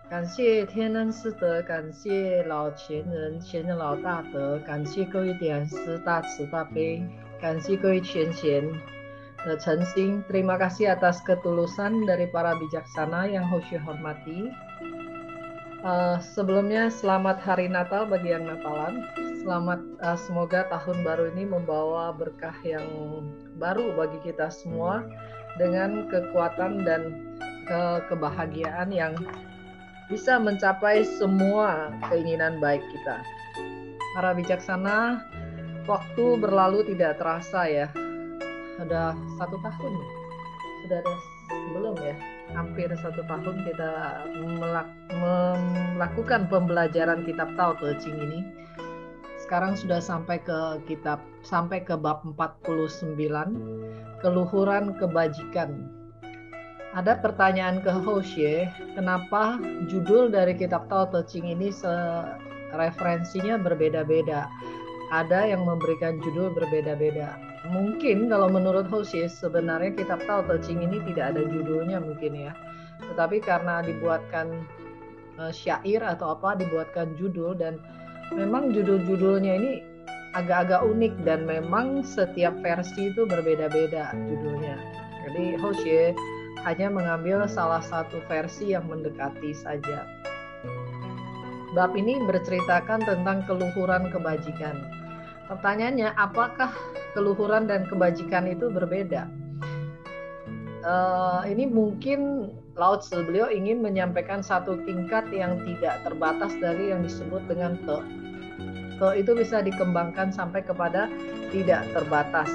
感谢天恩师德，感谢老前人、前人老大德，感谢各位点师大慈大悲，感谢各位全贤的诚心。Terima kasih atas ketulusan dari para bijaksana yang Hoshe hormati. Sebelumnya selamat hari Natal bagi yang Natalan. Selamat, semoga tahun baru ini membawa berkah yang baru bagi kita semua dengan kekuatan dan kebahagiaan yang bisa mencapai semua keinginan baik kita. Para bijaksana, waktu berlalu tidak terasa ya. Sudah 1 tahun, sudah ada sebelum ya, hampir 1 tahun kita melakukan pembelajaran kitab Tao Te Ching ini. Sekarang sudah sampai ke bab 49, keluhuran kebajikan. Ada pertanyaan ke Hoshe, kenapa judul dari kitab Tao Te Ching ini referensinya berbeda-beda? Ada yang memberikan judul berbeda-beda. Mungkin kalau menurut Hoshe sebenarnya kitab Tao Te Ching ini tidak ada judulnya mungkin ya. Tetapi karena dibuatkan syair atau apa, dibuatkan judul, dan memang judul-judulnya ini agak-agak unik dan memang setiap versi itu berbeda-beda judulnya. Jadi Hoshe hanya mengambil salah satu versi yang mendekati saja. Bab ini berceritakan tentang keluhuran kebajikan. Pertanyaannya, apakah keluhuran dan kebajikan itu berbeda? Ini mungkin Lao Tzu beliau ingin menyampaikan satu tingkat yang tidak terbatas dari yang disebut dengan Te. Te itu bisa dikembangkan sampai kepada tidak terbatas.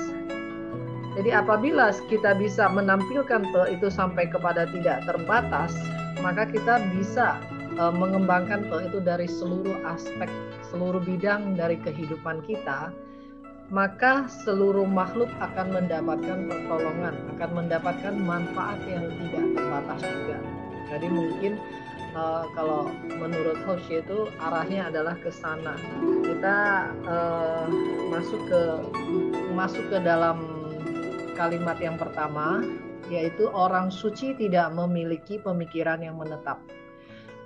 Jadi apabila kita bisa menampilkan Te itu sampai kepada tidak terbatas, maka kita bisa mengembangkan Te itu dari seluruh aspek, seluruh bidang dari kehidupan kita, maka seluruh makhluk akan mendapatkan pertolongan, akan mendapatkan manfaat yang tidak terbatas juga. Jadi mungkin kalau menurut Hoshe itu arahnya adalah ke sana. Kita masuk ke dalam kalimat yang pertama, yaitu orang suci tidak memiliki pemikiran yang menetap,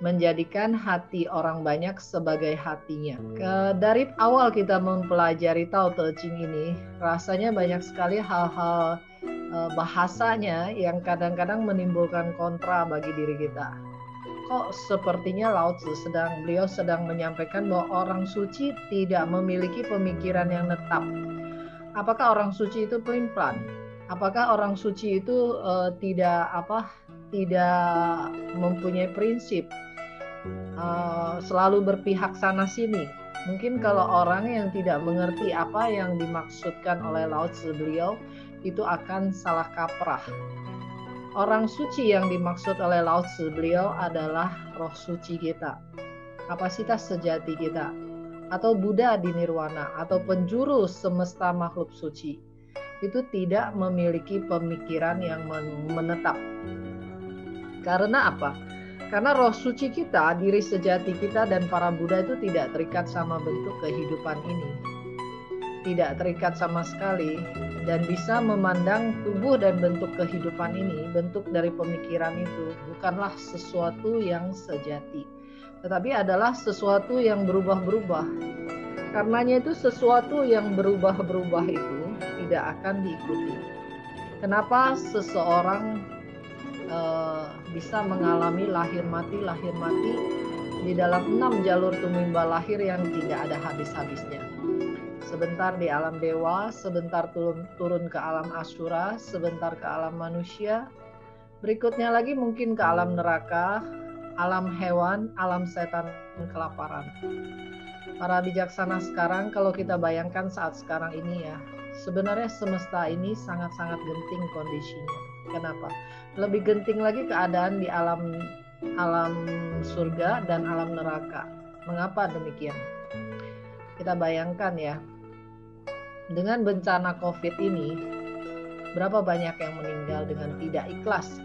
menjadikan hati orang banyak sebagai hatinya. Dari awal kita mempelajari Tao Te Ching ini, rasanya banyak sekali hal-hal bahasanya yang kadang-kadang menimbulkan kontra bagi diri kita. Kok sepertinya Lao Tzu beliau sedang menyampaikan bahwa orang suci tidak memiliki pemikiran yang netap. Apakah orang suci itu pelin-pelan? Apakah orang suci itu tidak mempunyai prinsip, selalu berpihak sana sini? Mungkin kalau orang yang tidak mengerti apa yang dimaksudkan oleh Lao Tzu beliau itu akan salah kaprah. Orang suci yang dimaksud oleh Lao Tzu beliau adalah roh suci kita, kapasitas sejati kita, atau Buddha di nirwana, atau penjuru semesta makhluk suci. Itu tidak memiliki pemikiran yang menetap. Karena apa? Karena roh suci kita, diri sejati kita dan para Buddha itu tidak terikat sama bentuk kehidupan ini. Tidak terikat sama sekali, dan bisa memandang tubuh dan bentuk kehidupan ini, bentuk dari pemikiran itu bukanlah sesuatu yang sejati, tetapi adalah sesuatu yang berubah-berubah. Karenanya itu sesuatu yang berubah-berubah itu tidak akan diikuti. Kenapa seseorang bisa mengalami lahir mati di dalam 6 jalur tumimba lahir yang tidak ada habis-habisnya? Sebentar di alam dewa, sebentar turun ke alam asura, sebentar ke alam manusia, berikutnya lagi mungkin ke alam neraka, alam hewan, alam setan, kelaparan. Para bijaksana sekarang, kalau kita bayangkan saat sekarang ini ya, sebenarnya semesta ini sangat-sangat genting kondisinya. Kenapa? Lebih genting lagi keadaan di alam surga dan alam neraka. Mengapa demikian? Kita bayangkan ya, dengan bencana COVID ini, berapa banyak yang meninggal dengan tidak ikhlas.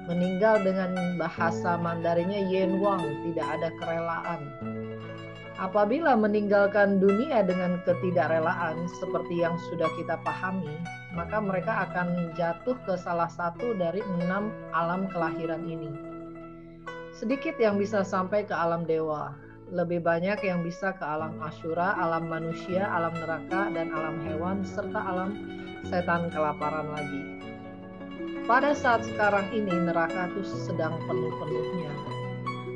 Meninggal dengan bahasa Mandarinnya Yenwang, tidak ada kerelaan. Apabila meninggalkan dunia dengan ketidakrelaan seperti yang sudah kita pahami, maka mereka akan jatuh ke salah satu dari 6 alam kelahiran ini. Sedikit yang bisa sampai ke alam dewa, lebih banyak yang bisa ke alam asyura, alam manusia, alam neraka, dan alam hewan, serta alam setan kelaparan lagi. Pada saat sekarang ini neraka itu sedang penuh-penuhnya.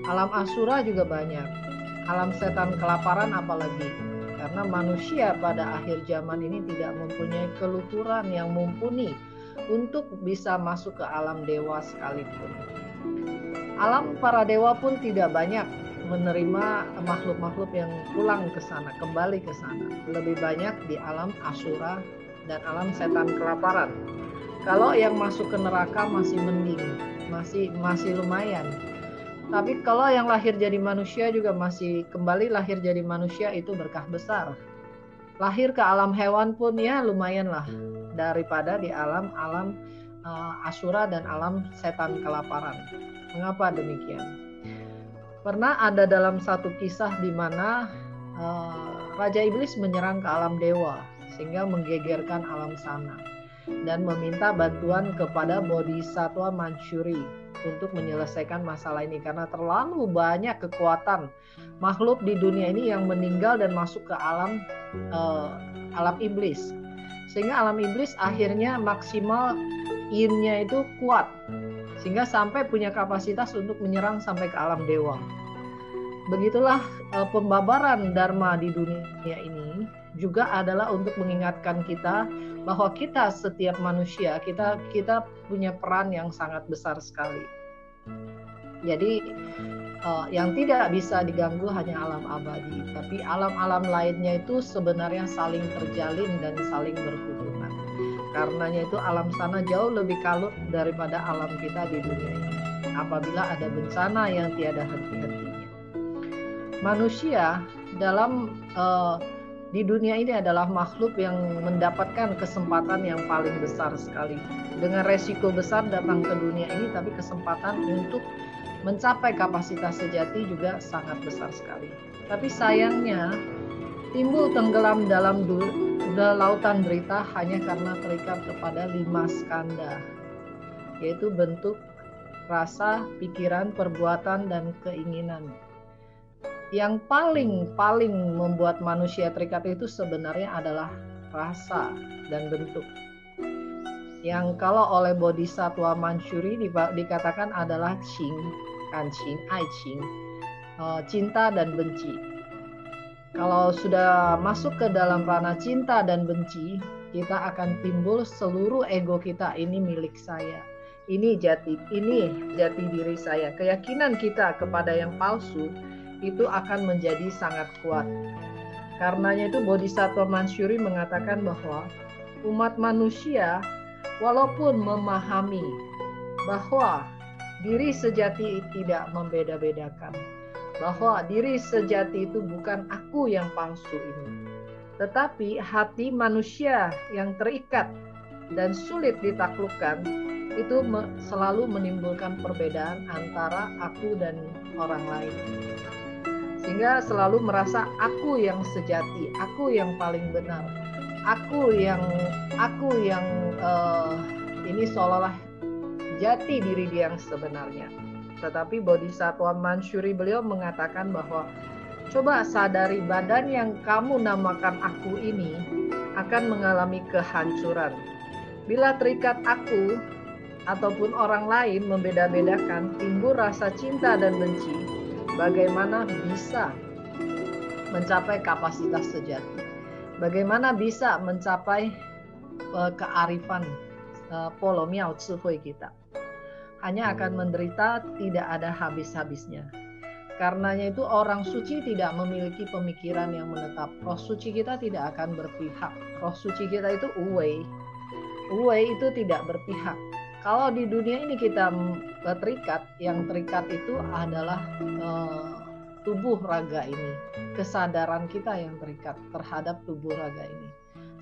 Alam asyura juga banyak. Alam setan kelaparan apalagi, karena manusia pada akhir zaman ini tidak mempunyai keluhuran yang mumpuni untuk bisa masuk ke alam dewa sekalipun. Alam para dewa pun tidak banyak menerima makhluk-makhluk yang pulang ke sana, kembali ke sana. Lebih banyak di alam asyura dan alam setan kelaparan. Kalau yang masuk ke neraka masih mending, masih lumayan. Tapi kalau yang lahir jadi manusia juga masih kembali lahir jadi manusia, itu berkah besar. Lahir ke alam hewan pun ya lumayan lah, daripada di alam asyura dan alam setan kelaparan. Mengapa demikian? Pernah ada dalam satu kisah di mana Raja Iblis menyerang ke alam dewa sehingga menggegerkan alam sana dan meminta bantuan kepada Bodhisattva Manjuri untuk menyelesaikan masalah ini, karena terlalu banyak kekuatan makhluk di dunia ini yang meninggal dan masuk ke alam iblis, sehingga alam iblis akhirnya maksimal yin-nya itu kuat sehingga sampai punya kapasitas untuk menyerang sampai ke alam dewa. Begitulah pembabaran dharma di dunia ini juga adalah untuk mengingatkan kita bahwa kita setiap manusia kita punya peran yang sangat besar sekali. Jadi yang tidak bisa diganggu hanya alam abadi, tapi alam-alam lainnya itu sebenarnya saling terjalin dan saling berhubungan. Karenanya itu alam sana jauh lebih kalut daripada alam kita di dunia ini. Apabila ada bencana yang tiada henti-hentinya. Manusia di dunia ini adalah makhluk yang mendapatkan kesempatan yang paling besar sekali. Dengan resiko besar datang ke dunia ini, tapi kesempatan untuk mencapai kapasitas sejati juga sangat besar sekali. Tapi sayangnya, timbul tenggelam dalam lautan derita hanya karena terikat kepada 5 skanda, yaitu bentuk, rasa, pikiran, perbuatan, dan keinginan. Yang paling membuat manusia terikat itu sebenarnya adalah rasa dan bentuk. Yang kalau oleh Bodhisattva Manjuri dikatakan adalah Qing, Ai Qing, cinta dan benci. Kalau sudah masuk ke dalam ranah cinta dan benci, kita akan timbul seluruh ego kita, ini milik saya. Ini jati diri saya. Keyakinan kita kepada yang palsu itu akan menjadi sangat kuat. Karenanya itu Bodhisattva Manjuri mengatakan bahwa umat manusia walaupun memahami bahwa diri sejati tidak membeda-bedakan, bahwa diri sejati itu bukan aku yang palsu ini, tetapi hati manusia yang terikat dan sulit ditaklukkan itu selalu menimbulkan perbedaan antara aku dan orang lain. Sehingga selalu merasa aku yang sejati, aku yang paling benar, aku yang ini seolah-olah jati diri dia yang sebenarnya. Tetapi Bodhisattva Manjuri beliau mengatakan bahwa coba sadari badan yang kamu namakan aku ini akan mengalami kehancuran. Bila terikat aku ataupun orang lain membeda-bedakan, timbul rasa cinta dan benci, bagaimana bisa mencapai kapasitas sejati? Bagaimana bisa mencapai kearifan polo miao智慧 kita? Hanya akan menderita, tidak ada habis-habisnya. Karenanya itu orang suci tidak memiliki pemikiran yang menetap. Roh suci kita tidak akan berpihak. Roh suci kita itu uwei. Uwei itu tidak berpihak. Kalau di dunia ini kita terikat, yang terikat itu adalah tubuh raga ini. Kesadaran kita yang terikat terhadap tubuh raga ini.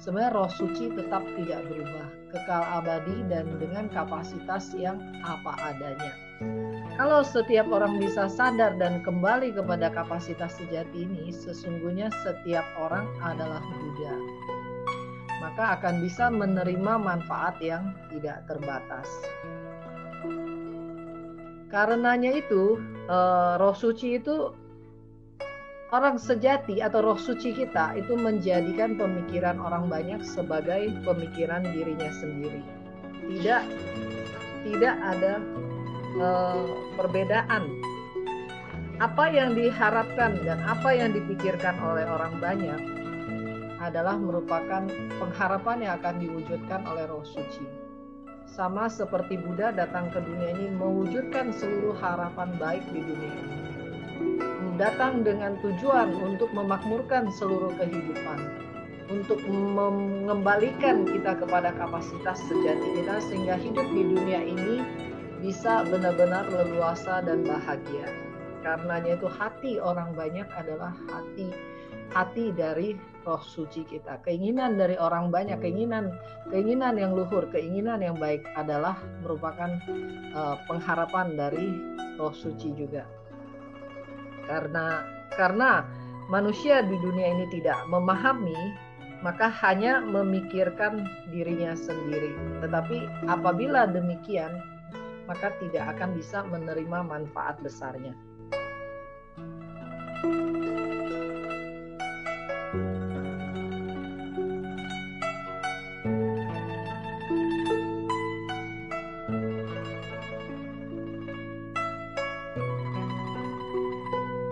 sebenarnya roh suci tetap tidak berubah, kekal abadi dan dengan kapasitas yang apa adanya. Kalau setiap orang bisa sadar dan kembali kepada kapasitas sejati ini, sesungguhnya setiap orang adalah Buddha. Maka akan bisa menerima manfaat yang tidak terbatas. Karenanya itu, roh suci itu, orang sejati atau roh suci kita itu menjadikan pemikiran orang banyak sebagai pemikiran dirinya sendiri. Tidak ada perbedaan. Apa yang diharapkan dan apa yang dipikirkan oleh orang banyak adalah merupakan pengharapan yang akan diwujudkan oleh roh suci. Sama seperti Buddha datang ke dunia ini mewujudkan seluruh harapan baik di dunia ini. Datang dengan tujuan untuk memakmurkan seluruh kehidupan, untuk mengembalikan kita kepada kapasitas sejati kita sehingga hidup di dunia ini bisa benar-benar leluasa dan bahagia. Karenanya itu hati orang banyak adalah hati dari roh suci kita. Keinginan dari orang banyak, keinginan yang luhur, keinginan yang baik adalah merupakan pengharapan dari roh suci juga. Karena manusia di dunia ini tidak memahami, maka hanya memikirkan dirinya sendiri. Tetapi apabila demikian, maka tidak akan bisa menerima manfaat besarnya.